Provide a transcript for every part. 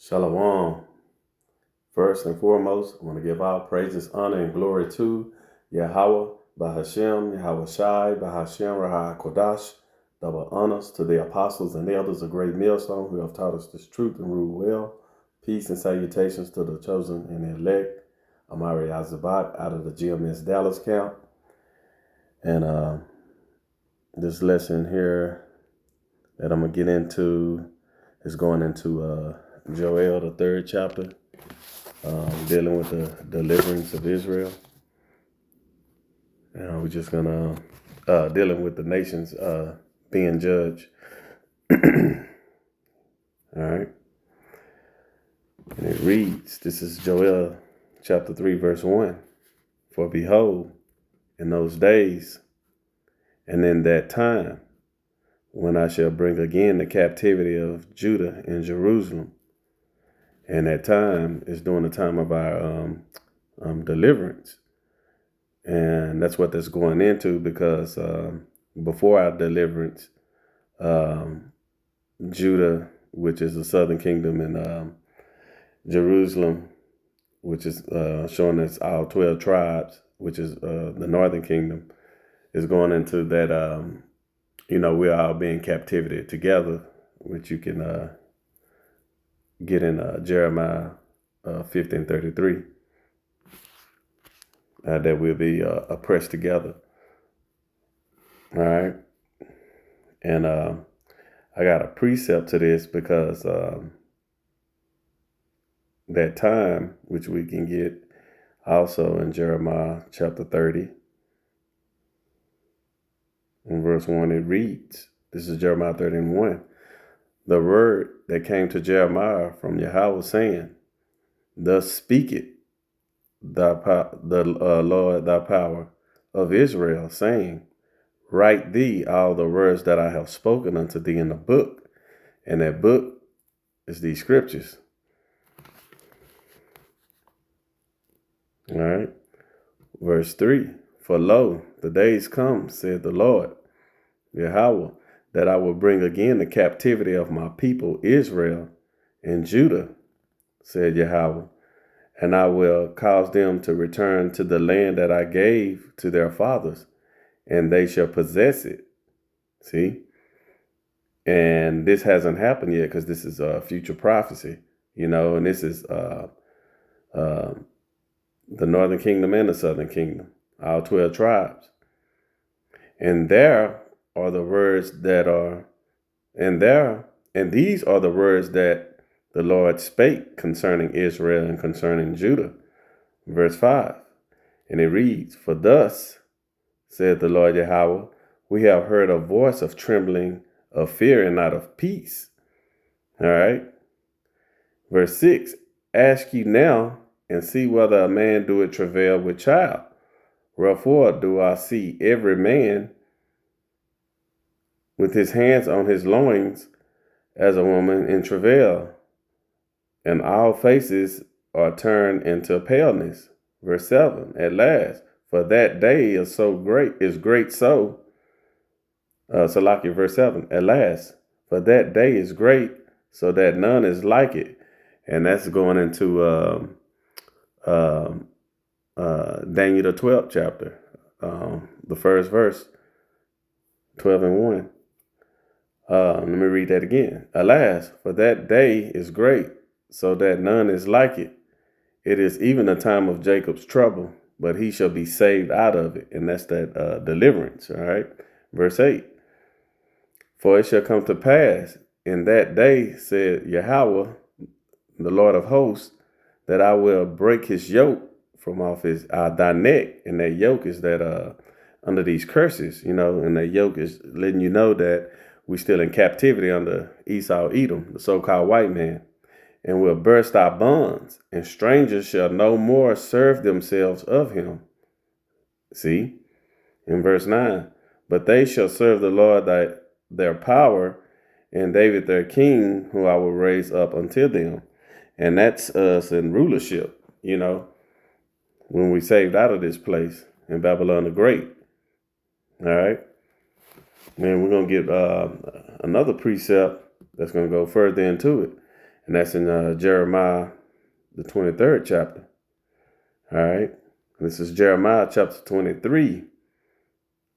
Shalom. First and foremost, I want to give all praises, honor, and glory to Yahawah, Bahashem, YAHAWASHI, Bahashem, Rahai Kodash. Double honors to the apostles and elders of Great Millstone who have taught us this truth and rule well. Peace and salutations to the chosen and the elect. Amari Azabat out of the GMS Dallas camp. And this lesson here that I'm going to get into is going into Joel, the 3rd chapter, dealing with the deliverance of Israel. And we're just going to, dealing with the nations being judged. All right. And it reads, this is Joel chapter 3, verse 1. For behold, in those days and in that time, when I shall bring again the captivity of Judah and Jerusalem. And that time is during the time of our deliverance. And that's what that's going into, because before our deliverance, Judah, which is the southern kingdom, and Jerusalem, which is showing us our 12 tribes, which is the northern kingdom, is going into that, we're all being captivity together, which you can get in Jeremiah 15:33, that we'll be oppressed together. All right. And I got a precept to this, because that time, which we can get also in Jeremiah chapter 30, in verse 1, it reads, this is Jeremiah 30 and 1. The word that came to Jeremiah from Yahawah, saying, thus speaketh the Lord thy power of Israel, saying, write thee all the words that I have spoken unto thee in the book. And that book is these scriptures. All right. Verse 3, for lo, the days come, said the Lord, Yahawah, that I will bring again the captivity of my people Israel and Judah, said Yahawah, and I will cause them to return to the land that I gave to their fathers, and they shall possess it. See? And this hasn't happened yet, because this is a future prophecy, and this is the northern kingdom and the southern kingdom, all 12 tribes. And there are the words that are, and these are the words that the Lord spake concerning Israel and concerning Judah. Verse 5, and it reads, for thus said the Lord Yahawah, we have heard a voice of trembling, of fear, and not of peace. All right. Verse 6, ask ye now, and see whether a man doeth travail with child. Wherefore do I see every man with his hands on his loins as a woman in travail, and all faces are turned into paleness. Verse 7, at last, for that day is great so. Salaki, verse 7, at last, for that day is great, so that none is like it. And that's going into Daniel, the 12th chapter, the first verse, 12 and 1. Let me read that again. Alas, for that day is great, so that none is like it. It is even a time of Jacob's trouble, but he shall be saved out of it. And that's that deliverance, all right? Verse 8, for it shall come to pass in that day, said Yahawah, the Lord of hosts, that I will break his yoke from off thy neck. And that yoke is that under these curses, and that yoke is letting you know that we're still in captivity under Esau Edom, the so-called white man. And will burst our bonds, and strangers shall no more serve themselves of him. See, in verse 9, but they shall serve the Lord their power, and David their king, who I will raise up unto them. And that's us in rulership, when we saved out of this place in Babylon the Great. All right. And we're going to get another precept that's going to go further into it. And that's in Jeremiah, the 23rd chapter. All right. This is Jeremiah chapter 23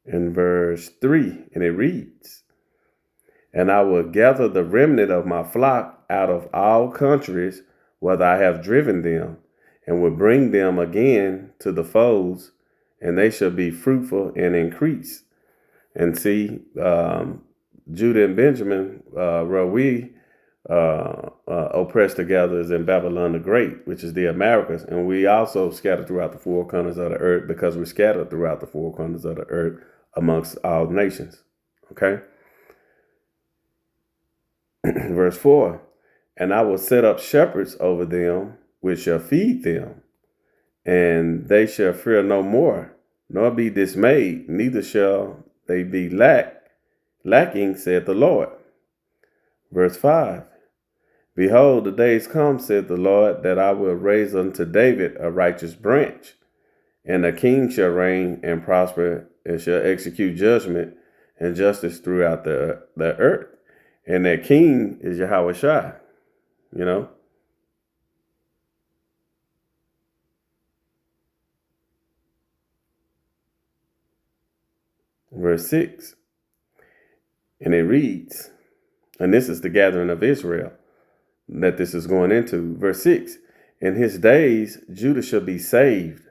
and verse 3. And it reads, "And I will gather the remnant of my flock out of all countries, whether I have driven them, and will bring them again to the folds, and they shall be fruitful and increase." And see, Judah and Benjamin, where we oppressed together, is in Babylon the Great, which is the Americas. And we also scattered throughout the four corners of the earth, because we're scattered throughout the four corners of the earth amongst all nations. Okay. Verse 4, "And I will set up shepherds over them, which shall feed them, and they shall fear no more, nor be dismayed, neither shall they be lacking, said the Lord." Verse 5, "Behold, the days come, said the Lord, that I will raise unto David a righteous branch, and a king shall reign and prosper, and shall execute judgment and justice throughout the earth." And that king is YAHAWASHI, you know. Verse 6, and it reads, and this is the gathering of Israel that this is going into. Verse 6, "In his days Judah shall be saved,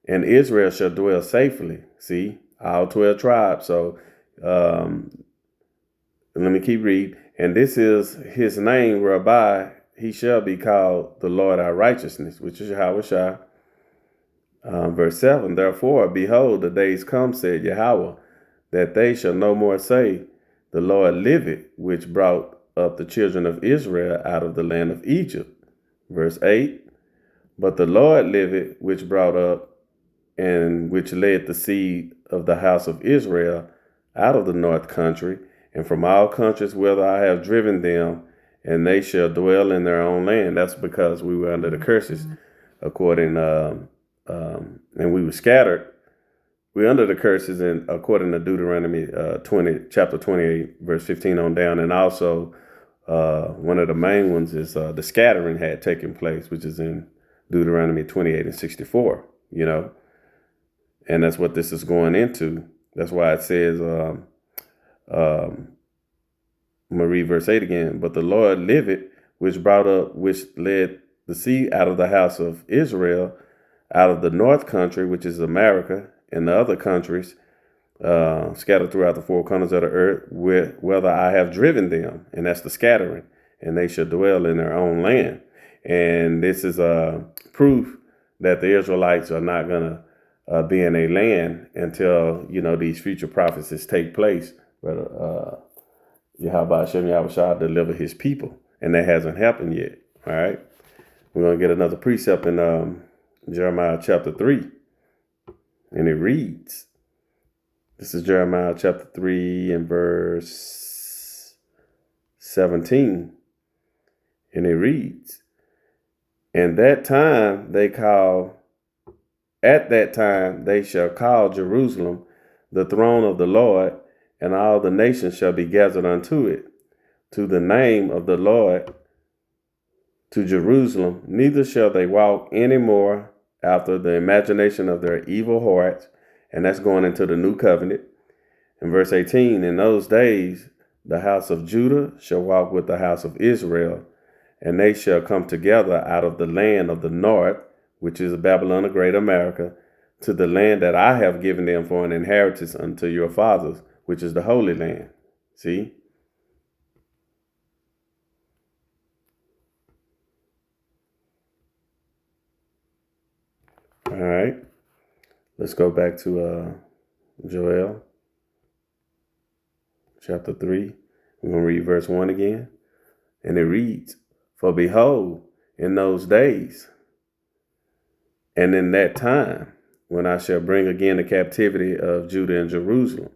and Israel shall dwell safely." See, all 12 tribes. So let me keep reading. "And this is his name whereby he shall be called the Lord our righteousness," which is YAHAWASHI. Verse 7, "Therefore, behold, the days come, said Yahweh, that they shall no more say, the Lord liveth, which brought up the children of Israel out of the land of Egypt." Verse 8, "But the Lord liveth, which brought up and which led the seed of the house of Israel out of the north country, and from all countries whither I have driven them, and they shall dwell in their own land." That's because we were under the curses, according, and we were scattered. We're under the curses, and according to Deuteronomy chapter 28, verse 15 on down. And also, one of the main ones is the scattering had taken place, which is in Deuteronomy 28 and 64, you know. And that's what this is going into. That's why it says, I'm gonna read verse 8 again. "But the Lord liveth, which led the seed out of the house of Israel, out of the north country, which is America, and the other countries scattered throughout the four corners of the earth, whether I have driven them," and that's the scattering, "and they shall dwell in their own land." And this is proof that the Israelites are not gonna be in a land until, you know, these future prophecies take place. But Yahawah deliver his people, and that hasn't happened yet. All right, we're gonna get another precept in Jeremiah chapter 3, and it reads. This is Jeremiah chapter 3 and verse 17, and it reads, At that time they shall call Jerusalem the throne of the Lord, and all the nations shall be gathered unto it, to the name of the Lord, to Jerusalem. Neither shall they walk any more after the imagination of their evil hearts." And that's going into the new covenant. In verse 18, "In those days the house of Judah shall walk with the house of Israel, and they shall come together out of the land of the north," which is Babylon, the great America, "to the land that I have given them for an inheritance unto your fathers, which is the Holy Land." See? All right. Let's go back to Joel chapter 3. We're going to read verse 1 again. And it reads, "For behold, in those days, and in that time, when I shall bring again the captivity of Judah and Jerusalem."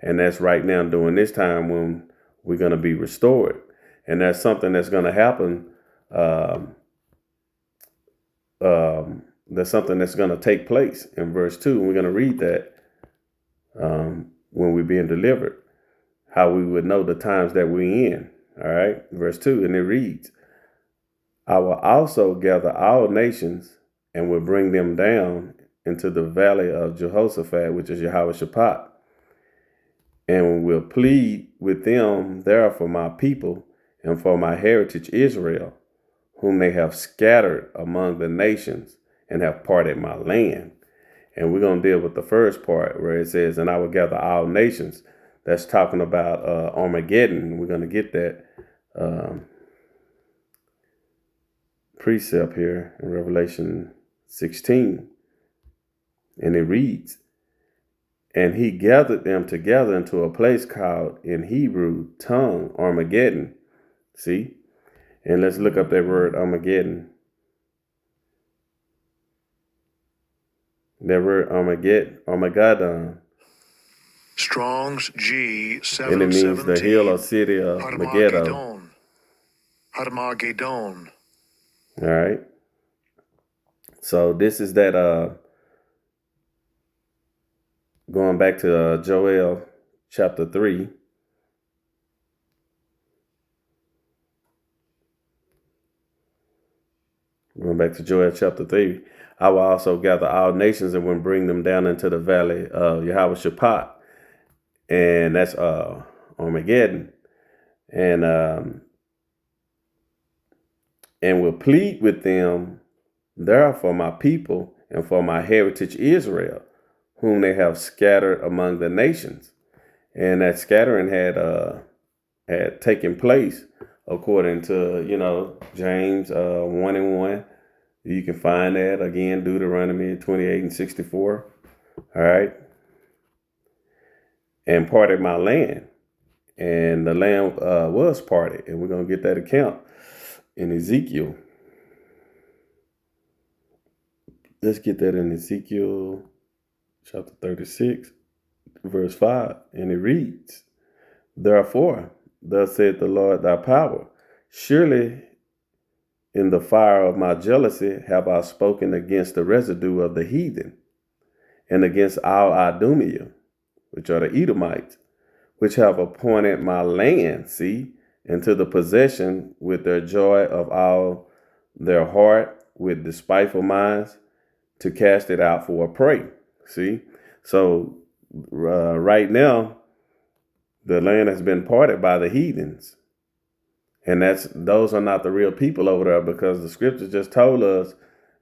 And that's right now during this time when we're going to be restored. And that's something that's going to happen. There's something that's going to take place in verse 2. And we're going to read that when we're being delivered, how we would know the times that we're in. All right. Verse 2, and it reads, I will also gather all nations and will bring them down into the valley of Jehoshaphat, which is YAHAWASHI, and will plead with them there for my people and for my heritage Israel, whom they have scattered among the nations and have parted my land. And we're going to deal with the first part where it says, and I will gather all nations. That's talking about Armageddon. We're going to get that precept here in Revelation 16. And it reads, and he gathered them together into a place called in Hebrew tongue Armageddon. See? And let's look up that word Armageddon. That word Armageddon. Strong's G 717. And it means the hill or city of Megiddo. Armageddon. All right. So this is that going back to Joel chapter 3. Going back to Joel chapter 3. I will also gather all nations and will bring them down into the valley of YAHAWASHI. And that's Armageddon. And will plead with them there for my people and for my heritage Israel, whom they have scattered among the nations. And that scattering had taken place according to, James 1:1. You can find that again, Deuteronomy 28:64. All right. And parted my land. And the land was parted. And we're going to get that account in Ezekiel. Let's get that in Ezekiel chapter 36, verse 5. And it reads, therefore, thus saith the Lord thy power, surely in the fire of my jealousy have I spoken against the residue of the heathen, and against all Idumea, which are the Edomites, which have appointed my land, into the possession with their joy of all their heart, with despiteful minds, to cast it out for a prey. See? So right now, the land has been parted by the heathens. And those are not the real people over there, because the scripture just told us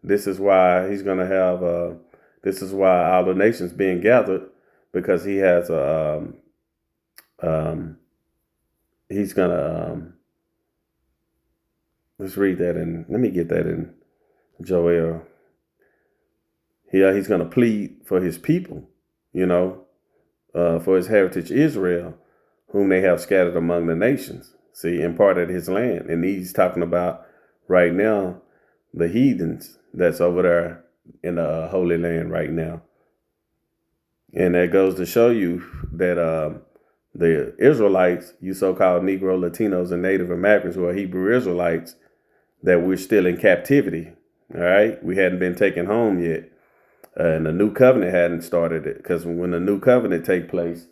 this is why he's going to have, this is why all the nations being gathered, because he has he's going to, let's read that let me get that in Joel. He's going to plead for his people, for his heritage Israel, whom they have scattered among the nations. See, and parted his land. And he's talking about right now the heathens that's over there in the Holy Land right now. And that goes to show you that the Israelites, you so-called Negro, Latinos, and Native Americans who are Hebrew Israelites, that we're still in captivity. All right. We hadn't been taken home yet. And the new covenant hadn't started it, because when the new covenant take place,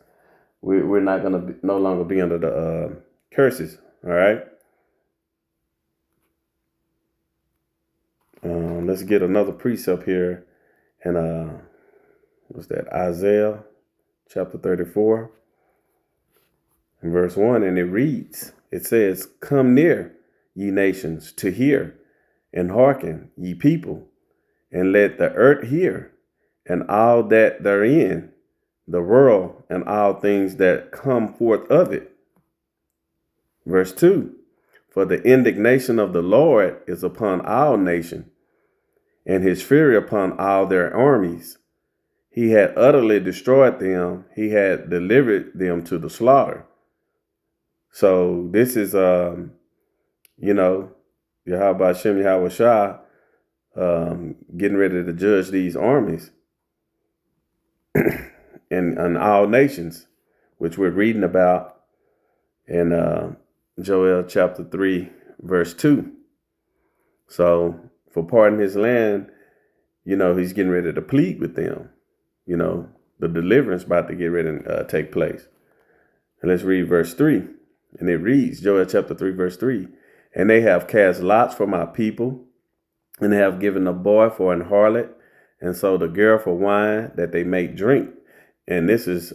we're not going to no longer be under the curses. All right. Let's get another precept here. And what's that? Isaiah chapter 34 and verse 1. And it reads, it says, come near, ye nations, to hear, and hearken, ye people, and let the earth hear, and all that therein, the world, and all things that come forth of it. Verse 2, for the indignation of the Lord is upon all nations, and his fury upon all their armies. He had utterly destroyed them. He had delivered them to the slaughter. So this is, YAHAWASHI, getting ready to judge these armies and all nations, which we're reading about in Joel chapter 3, verse 2. So for parting his land, he's getting ready to plead with them. The deliverance about to get ready to take place. And let's read verse 3. And it reads, Joel chapter 3, verse 3. And they have cast lots for my people, and they have given the boy for an harlot, and so the girl for wine that they make drink. And this is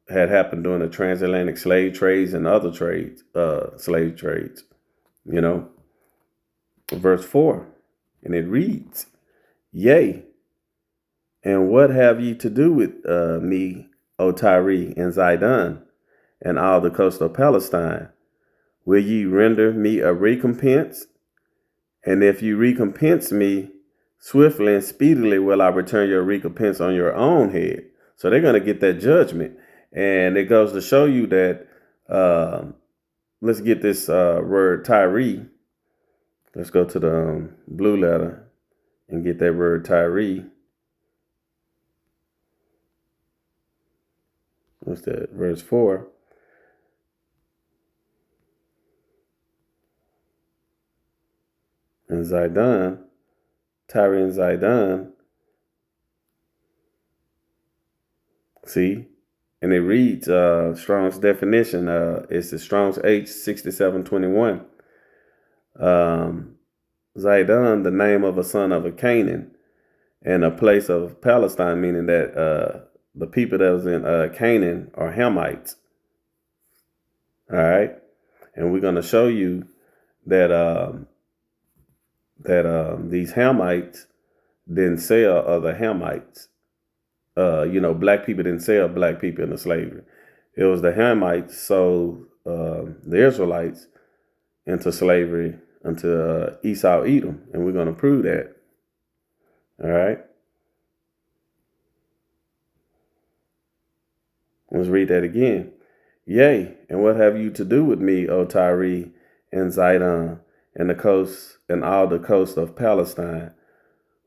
had happened during the transatlantic slave trades and other trades, slave trades. Verse 4, and it reads, "Yea, and what have ye to do with me, O Tyre and Zidon, and all the coast of Palestine? Will ye render me a recompense? And if you recompense me, swiftly and speedily will I return your recompense on your own head." So they're going to get that judgment. And it goes to show you that, let's get this word Tyre. Let's go to the blue letter and get that word Tyre. What's that? Verse 4. And Zidon, Tyre and Zidon. See? And it reads, Strong's definition, it's the Strong's H6721. Zidon, the name of a son of a Canaan, and a place of Palestine, meaning that the people that was in Canaan are Hamites. All right? And we're going to show you that these Hamites didn't sell other Hamites. Black people didn't sell black people into slavery. It was the Hamites sold the Israelites into slavery unto Esau, Edom, and we're going to prove that. All right. Let's read that again. "Yea, and what have you to do with me, O Tyre and Zidon, and the coast and all the coast of Palestine?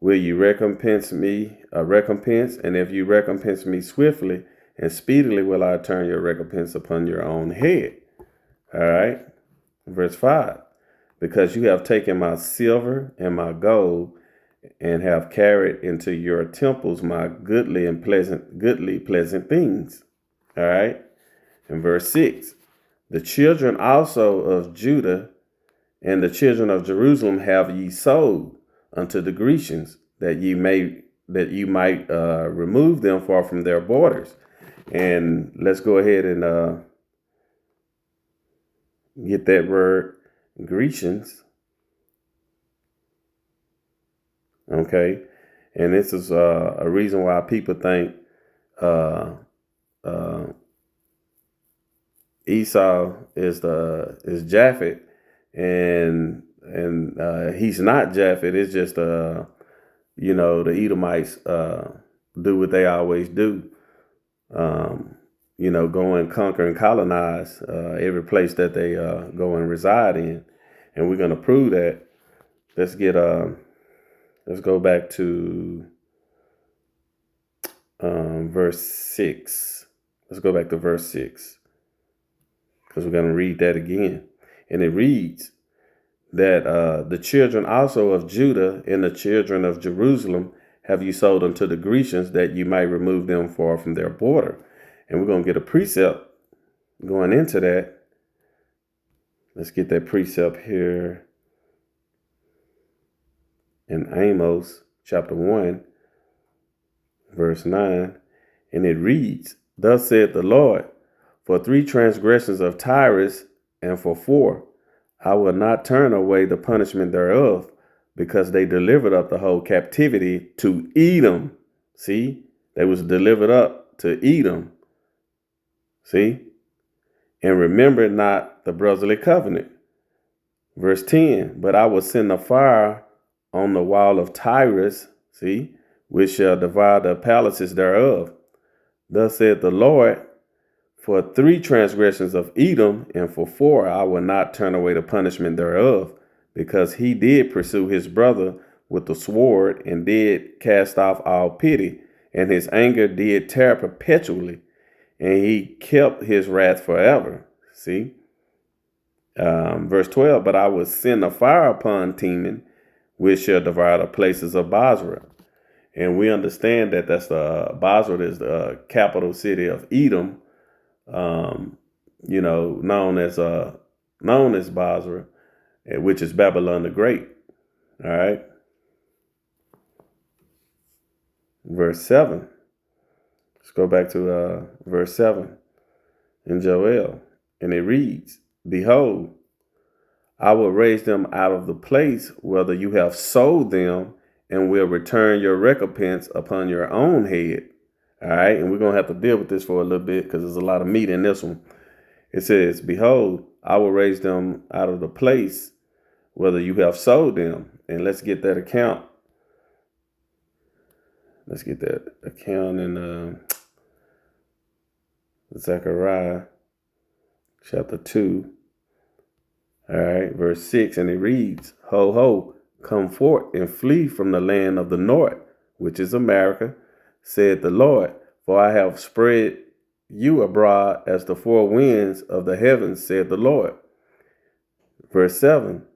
Will you recompense me a recompense? And if you recompense me swiftly and speedily, will I turn your recompense upon your own head?" All right. Verse 5. "Because you have taken my silver and my gold, and have carried into your temples my goodly pleasant things." All right. And verse 6. "The children also of Judah and the children of Jerusalem have ye sold unto the Grecians, that you might remove them far from their borders." And let's go ahead and get that word Grecians. Okay, and this is a reason why people think Esau is Japhet, and he's not Japhet. It's just the Edomites do what they always do. Go and conquer and colonize every place that they go and reside in, and we're gonna prove that. Let's go back to verse 6. Let's go back to verse 6, because we're going to read that again. And it reads that the children also of Judah and the children of Jerusalem have you sold unto the Grecians, that you might remove them far from their border. And we're going to get a precept going into that. Let's get that precept here in Amos chapter 1, verse 9. And it reads, "Thus saith the Lord, for 3 transgressions of Tyrus, and for 4, I will not turn away the punishment thereof, because they delivered up the whole captivity to Edom." See, they was delivered up to Edom. See, "and remember not the brotherly covenant." Verse 10, "But I will send a fire on the wall of Tyrus," see, "which shall devour the palaces thereof. Thus saith the Lord, for 3 transgressions of Edom, and for 4, I will not turn away the punishment thereof, because he did pursue his brother with the sword, and did cast off all pity, and his anger did tear perpetually, and he kept his wrath forever." See? Verse 12, "But I will send a fire upon Teman, which shall devour the places of Bozrah." And we understand that that's Bozrah is the capital city of Edom, known as Bozrah. which is Babylon the Great. All right. Verse 7. Let's go back to verse 7 in Joel. And it reads, Behold, I will raise them out of the place whether you have sold them, and will return your recompense upon your own head. All right. And we're going to have to deal with this for a little bit because there's a lot of meat in this one. It says, Behold, I will raise them out of the place whether you have sold them. And let's get that account. Let's get that account in Zechariah chapter 2. All right, verse 6. And it reads, Ho, ho, come forth and flee from the land of the north, which is America, said the Lord. For I have spread you abroad as the four winds of the heavens, said the Lord. Verse 7.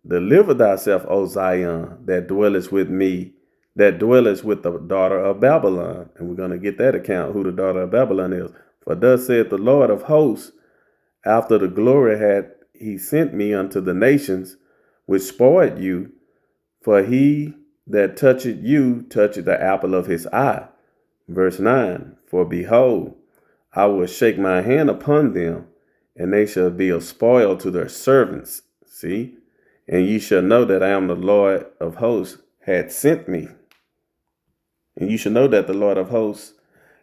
Deliver thyself, O Zion, that dwellest with me, that dwellest with the daughter of Babylon. And we're going to get that account, who the daughter of Babylon is. For thus saith the Lord of hosts, after the glory had he sent me unto the nations, which spoiled you, for he that toucheth you toucheth the apple of his eye. Verse 9, For behold, I will shake my hand upon them, and they shall be a spoil to their servants. See? And ye shall know that I am the Lord of hosts had sent me. And you should know that the Lord of hosts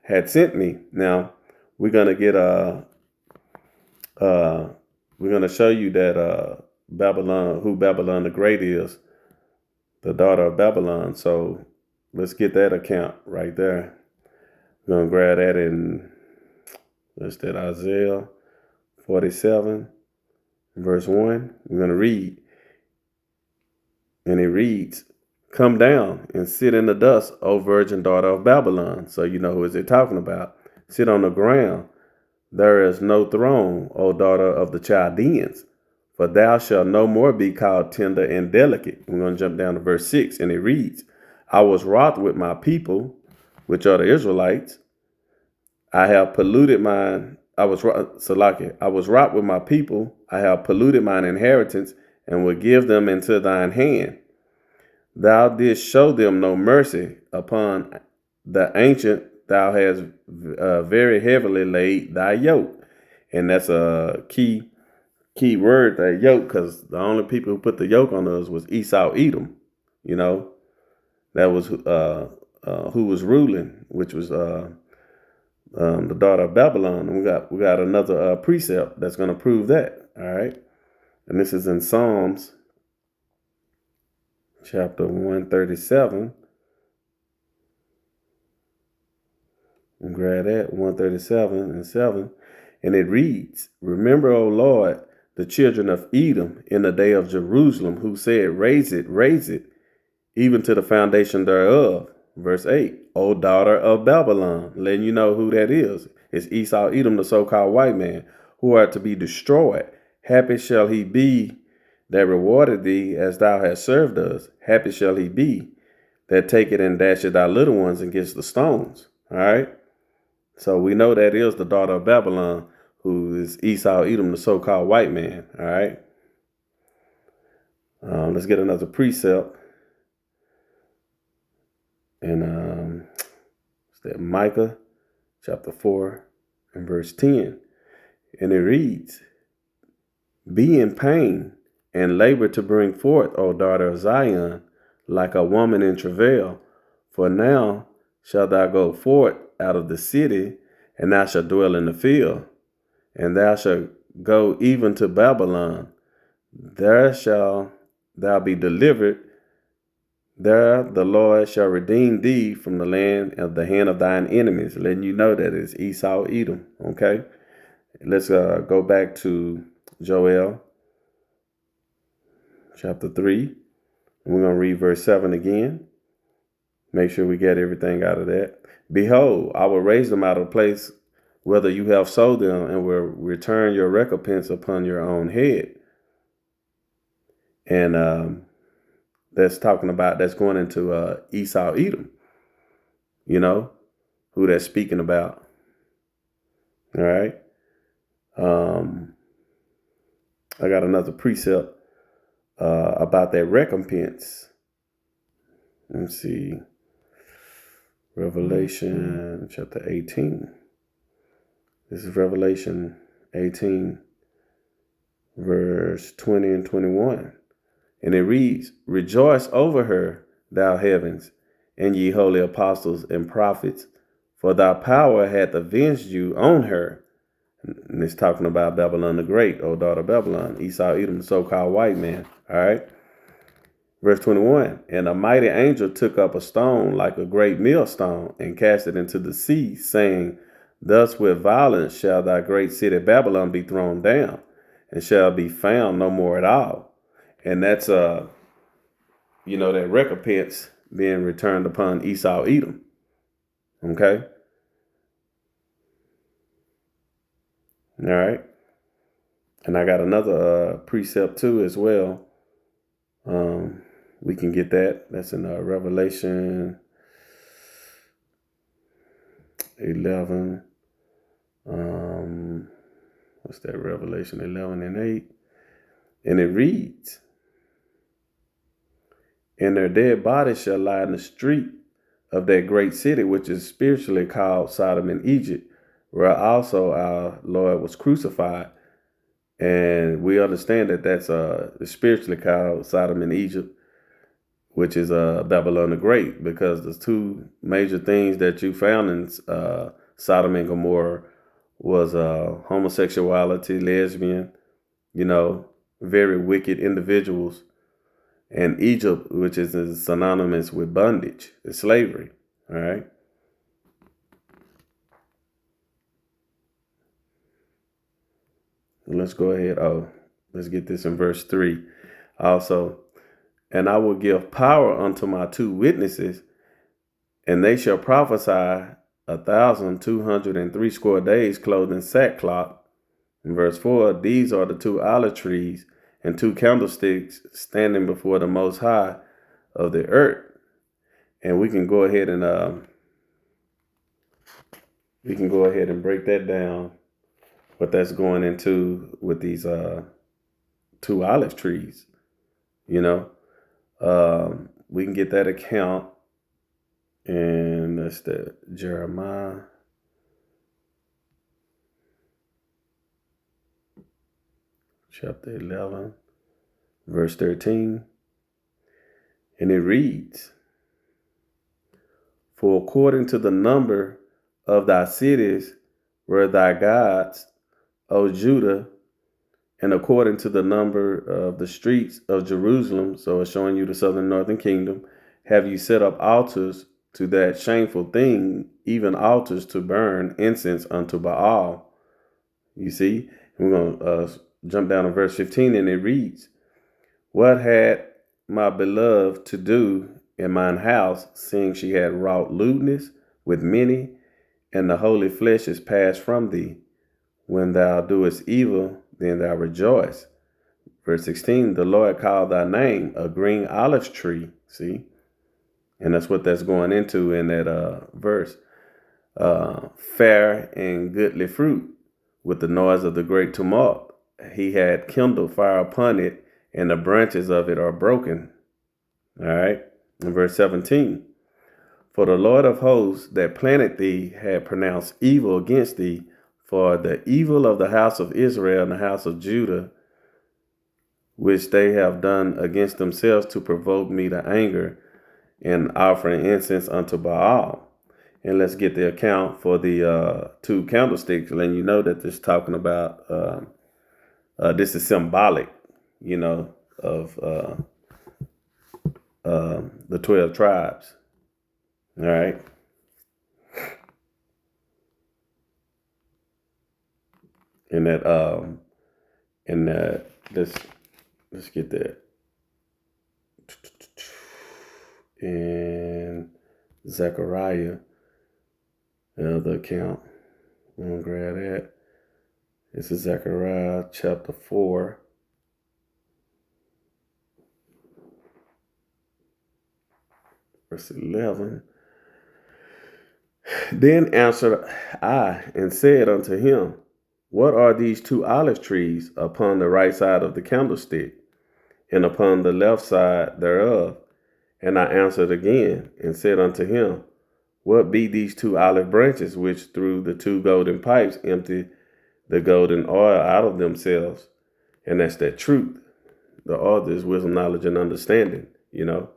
had sent me. Now, we're going to get we're going to show you that Babylon, who Babylon the Great is, the daughter of Babylon. So let's get that account right there. We're going to grab that in, that's that Isaiah 47, verse 1. We're going to read. And it reads, Come down and sit in the dust, O virgin daughter of Babylon. So you know who is it talking about. Sit on the ground. There is no throne, O daughter of the Chaldeans, for thou shalt no more be called tender and delicate. We're going to jump down to verse 6, and it reads, I was wroth with my people, which are the Israelites. I have polluted mine. I was wroth with my people. I have polluted mine inheritance, and will give them into thine hand. Thou didst show them no mercy upon the ancient. Thou hast very heavily laid thy yoke. And that's a key word, that yoke, because the only people who put the yoke on us was Esau, Edom. You know, that was who was ruling, which was the daughter of Babylon. And we got another precept that's going to prove that. All right. And this is in Psalms chapter 137. And grab that, 137 and 7. And it reads, Remember, O Lord, the children of Edom in the day of Jerusalem, who said, raise it, even to the foundation thereof. Verse 8, O daughter of Babylon, letting you know who that is. It's Esau, Edom, the so-called white man, who are to be destroyed. Happy shall he be that rewarded thee as thou hast served us. Happy shall he be that taketh and dasheth thy little ones against the stones. All right. So we know that is the daughter of Babylon, who is Esau, Edom, the so-called white man. All right. Let's get another precept. And it's that Micah chapter 4 and verse 10. And it reads, Be in pain and labor to bring forth, O daughter of Zion, like a woman in travail. For now shalt thou go forth out of the city, and thou shalt dwell in the field. And thou shalt go even to Babylon. There shall thou be delivered. There the Lord shall redeem thee from the land of the hand of thine enemies. Letting you know that it's Esau, Edom. Okay. Let's go back to Joel chapter 3. And we're going to read verse 7 again. Make sure we get everything out of that. Behold, I will raise them out of the place whether you have sold them, and will return your recompense upon your own head. And that's going into Esau, Edom. You know, who that's speaking about. All right. I got another precept about that recompense. Let's see. Revelation chapter 18. This is Revelation 18, verse 20 and 21. And it reads, "Rejoice over her, thou heavens, and ye holy apostles and prophets, for thy power hath avenged you on her." And it's talking about Babylon the Great, O daughter of Babylon, Esau, Edom, the so-called white man. All right. Verse 21, "And a mighty angel took up a stone like a great millstone and cast it into the sea, saying, Thus with violence shall thy great city Babylon be thrown down, and shall be found no more at all." And that's that recompense being returned upon Esau, Edom. Okay. All right. And I got another precept too as well. We can get that. That's in Revelation 11. What's that? Revelation 11 and 8. And it reads, "And their dead bodies shall lie in the street of that great city, which is spiritually called Sodom and Egypt, where also our Lord was crucified." And we understand that that's spiritually called Sodom and Egypt, which is Babylon the Great, because the two major things that you found in Sodom and Gomorrah was homosexuality, lesbian, very wicked individuals, and Egypt, which is synonymous with bondage and slavery. All right. Let's go ahead. Let's get this in verse 3. Also, "And I will give power unto my two witnesses, and they shall prophesy 1,260 days, clothed in sackcloth." In verse 4, "These are the two olive trees and two candlesticks standing before the Most High of the earth." And we can go ahead and break that down, what that's going into with these two olive trees. We can get that account, and that's the Jeremiah chapter 11, verse 13. And it reads, "For according to the number of thy cities were thy gods, O Judah, and according to the number of the streets of Jerusalem," so it's showing you the southern northern kingdom, "have you set up altars to that shameful thing, even altars to burn incense unto Baal." You see, we're going to jump down to verse 15, and it reads, "What had my beloved to do in mine house, seeing she had wrought lewdness with many, and the holy flesh is passed from thee? When thou doest evil, then thou rejoice." Verse 16, "The Lord called thy name a green olive tree." See? And that's what that's going into in that verse. "Fair and goodly fruit, with the noise of the great tumult. He had kindled fire upon it, and the branches of it are broken." All right. In verse 17, "For the Lord of hosts that planted thee had pronounced evil against thee, for the evil of the house of Israel and the house of Judah, which they have done against themselves to provoke me to anger, and offering incense unto Baal." And let's get the account for the two candlesticks. And you know that this is talking about, this is symbolic, of the 12 tribes. All right. And let's get that. In Zechariah, the other account, I'm going to grab that. This is Zechariah chapter 4. Verse 11. "Then answered I and said unto him, What are these two olive trees upon the right side of the candlestick? and upon the left side thereof. And I answered again, and said unto him, What be these 2 olive branches, which through the 2 golden pipes empty the golden oil out of themselves? And that's that truth. The author is wisdom, knowledge, and understanding, And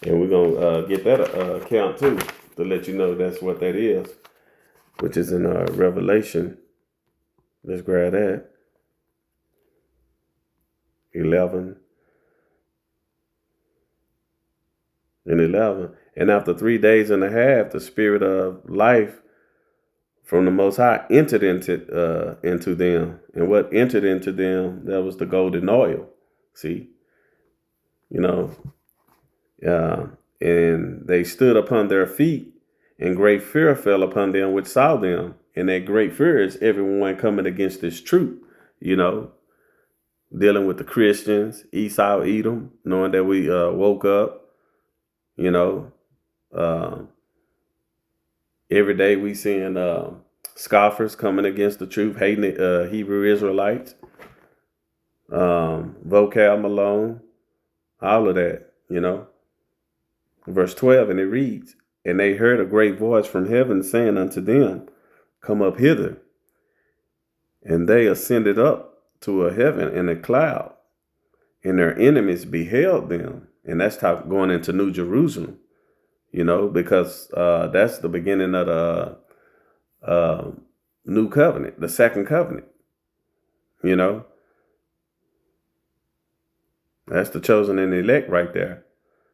we're going to get that account too, to let you know that's what that is, which is in Revelation. Let's grab that. 11 and 11. And after 3 days and a half, the spirit of life from the Most High entered into them. And what entered into them, that was the golden oil. See? And they stood upon their feet, and great fear fell upon them which saw them. And that great fear is everyone coming against this truth, dealing with the Christians, Esau, Edom, knowing that we woke up, every day we seeing scoffers coming against the truth, hating the Hebrew Israelites, Vocal Malone, all of that, Verse 12, and it reads, And they heard a great voice from heaven saying unto them, Come up hither. And they ascended up to a heaven in a cloud, and their enemies beheld them. And that's going into New Jerusalem, because that's the beginning of the new covenant, the second covenant, That's the chosen and elect right there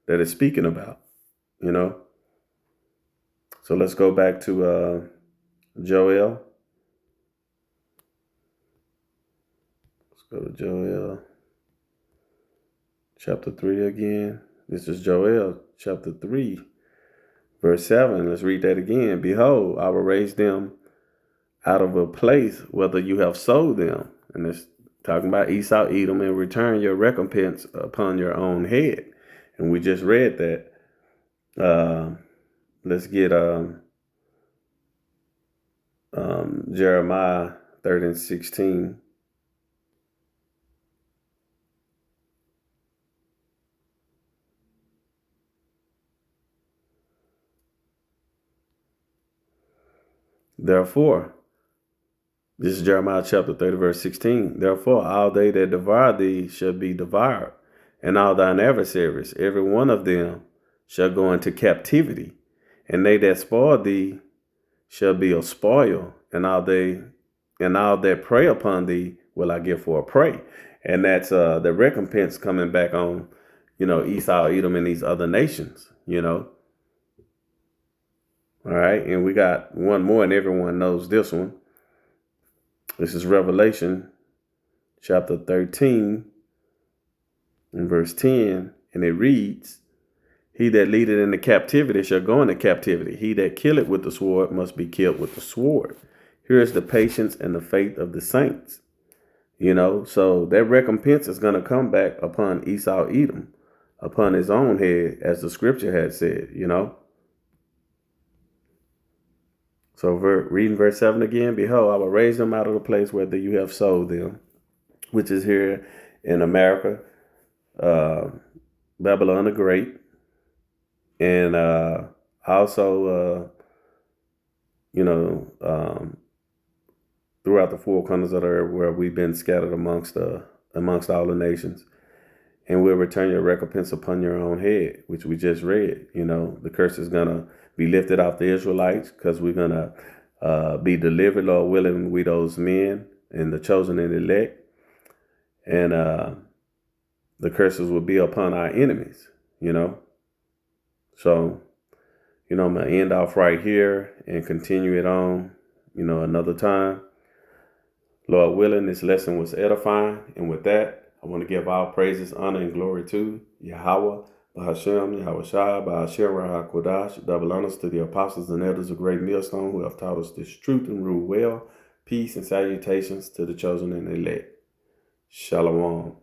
that it's speaking about, So let's go back to Joel. Let's go to Joel chapter 3 again. This is Joel chapter 3, verse 7. Let's read that again. Behold, I will raise them out of a place whether you have sold them. And it's talking about Esau, Edom, and return your recompense upon your own head. And we just read that. Let's get Jeremiah 30:16. Therefore, this is Jeremiah chapter 30, verse 16. Therefore, all they that devour thee shall be devoured, and all thine adversaries, every one of them, shall go into captivity, and they that spoil thee shall be a spoil, and all that prey upon thee will I give for a prey. And that's the recompense coming back on, Esau, Edom, and these other nations, All right, and we got one more, and everyone knows this one. This is Revelation chapter 13 and verse 10, and it reads, He that leadeth into captivity shall go into captivity. He that killeth with the sword must be killed with the sword. Here is the patience and the faith of the saints. So that recompense is going to come back upon Esau, Edom, upon his own head, as the scripture had said, So reading verse 7 again, Behold, I will raise them out of the place where you have sold them, which is here in America, Babylon the Great, and also, throughout the 4 corners of the earth where we've been scattered amongst all the nations. And we'll return your recompense upon your own head, which we just read. The curse is going to be lifted off the Israelites because we're going to be delivered, Lord willing, we those men and the chosen and elect. And the curses will be upon our enemies, So, I'm going to end off right here and continue it on, another time. Lord willing, this lesson was edifying. And with that, I want to give all praises, honor, and glory to Yahawah, Bahashem, Yahawashi, Bahashem, Rahakodash. Double honors to the apostles and elders of Great Millstone who have taught us this truth and rule well. Peace and salutations to the chosen and elect. Shalom.